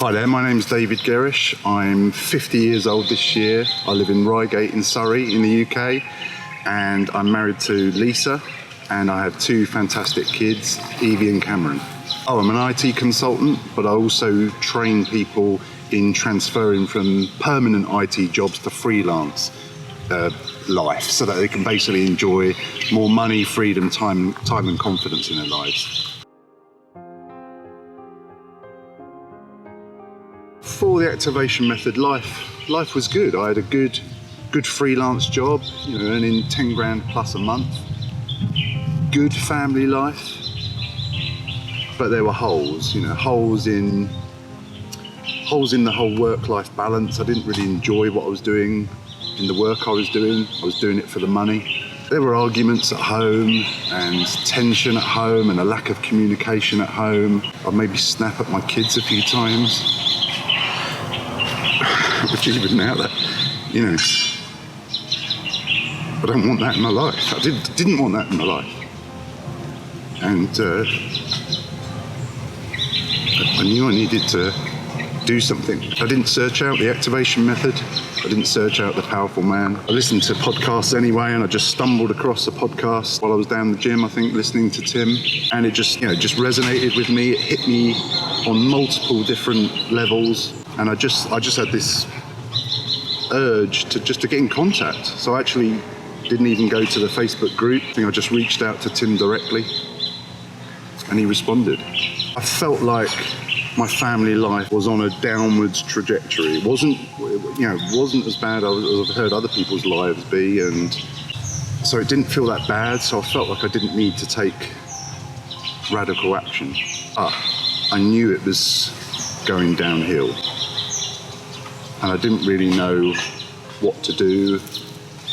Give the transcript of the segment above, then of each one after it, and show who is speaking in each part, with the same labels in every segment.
Speaker 1: Hi there, my name's David Gerrish. I'm 50 years old this year. I live in Reigate in Surrey in the UK, and I'm married to Lisa, and I have two fantastic kids, Evie and Cameron. I'm an IT consultant, but I also train people in transferring from permanent IT jobs to freelance life, so that they can basically enjoy more money, freedom, time and confidence in their lives. For the activation method, life was good. I had a good freelance job, earning 10 grand plus a month. Good family life, but there were holes in the whole work-life balance. I didn't really enjoy what I was doing in the work I was doing. I was doing it for the money. There were arguments at home and tension at home and a lack of communication at home. I'd maybe snap at my kids a few times. Which even now that, I don't want that in my life. I didn't want that in my life. And I knew I needed to do something. I didn't search out the activation method. I didn't search out the powerful man. I listened to podcasts anyway, and I just stumbled across a podcast while I was down the gym, I think, listening to Tim. And it just resonated with me. It hit me on multiple different levels. And I just had this urge to get in contact. So I actually didn't even go to the Facebook group. I think I just reached out to Tim directly, and he responded. I felt like my family life was on a downwards trajectory. It wasn't as bad as I've heard other people's lives be, and so it didn't feel that bad. So I felt like I didn't need to take radical action. But I knew it was going downhill, and I didn't really know what to do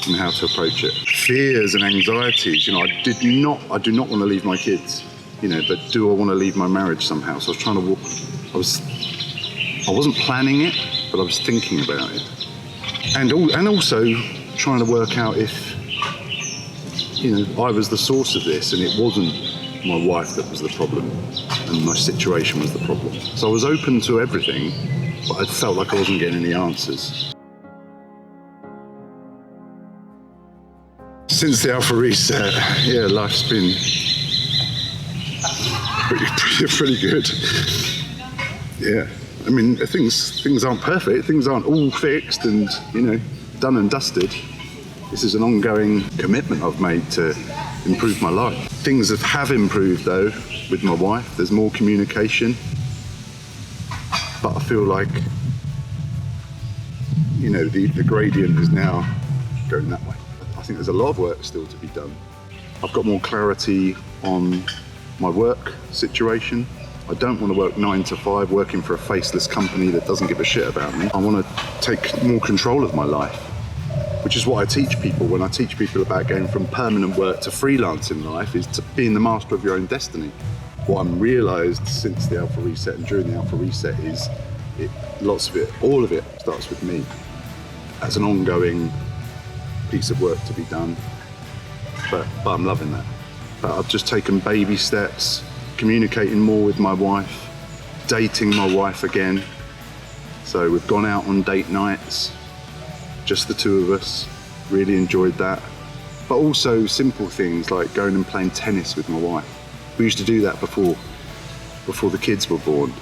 Speaker 1: and how to approach it. Fears and anxieties, I do not want to leave my kids, but do I want to leave my marriage somehow? So I wasn't planning it, but I was thinking about it. And also trying to work out if, I was the source of this and it wasn't my wife that was the problem and my situation was the problem. So I was open to everything, but I felt like I wasn't getting any answers. Since the Alpha Reset, life's been pretty good. Yeah, I mean, things aren't perfect. Things aren't all fixed and, done and dusted. This is an ongoing commitment I've made to improve my life. Things have improved though with my wife. There's more communication, but I feel like, the gradient is now going that way. I think there's a lot of work still to be done. I've got more clarity on my work situation. I don't want to work 9 to 5 working for a faceless company that doesn't give a shit about me. I want to take more control of my life, which is what I teach people when I teach people about going from permanent work to freelancing life, is to being the master of your own destiny. What I've realised since the Alpha Reset and during the Alpha Reset is all of it starts with me. That's an ongoing piece of work to be done, but I'm loving that. But I've just taken baby steps, communicating more with my wife, dating my wife again. So we've gone out on date nights, just the two of us, really enjoyed that. But also simple things like going and playing tennis with my wife. We used to do that before the kids were born.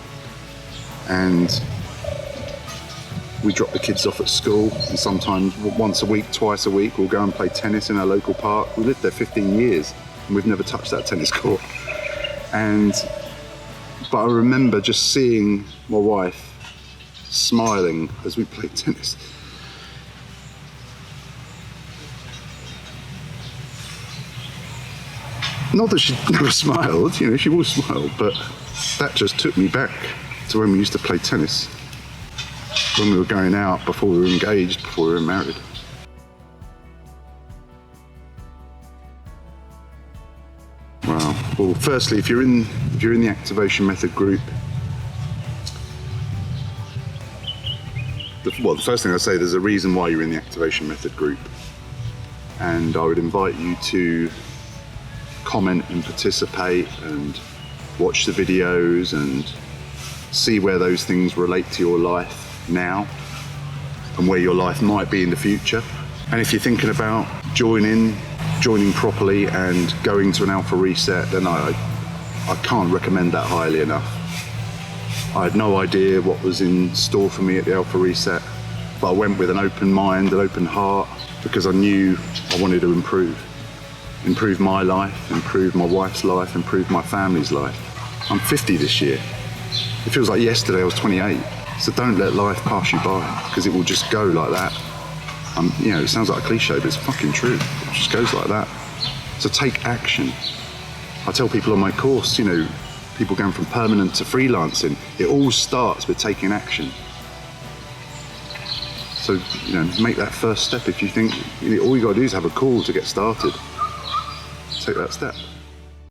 Speaker 1: And we drop the kids off at school, and sometimes once a week, twice a week, we'll go and play tennis in our local park. We lived there 15 years and we've never touched that tennis court. But I remember just seeing my wife smiling as we played tennis. Not that she never smiled, she always smiled, but that just took me back to when we used to play tennis, when we were going out, before we were engaged, before we were married. Wow. Well, firstly, if you're in the activation method group, the first thing I say, there's a reason why you're in the activation method group, and I would invite you to comment and participate and watch the videos and see where those things relate to your life now and where your life might be in the future. And if you're thinking about joining properly and going to an Alpha Reset, then I can't recommend that highly enough. I had no idea what was in store for me at the Alpha Reset, but I went with an open mind, an open heart, because I knew I wanted to improve my life, improve my wife's life, improve my family's life. I'm 50 this year. It feels like yesterday I was 28. So don't let life pass you by, because it will just go like that. It sounds like a cliche, but it's fucking true. It just goes like that. So take action. I tell people on my course, people going from permanent to freelancing, it all starts with taking action. So, make that first step. If you think, all you got to do is have a call to get started. Take that step.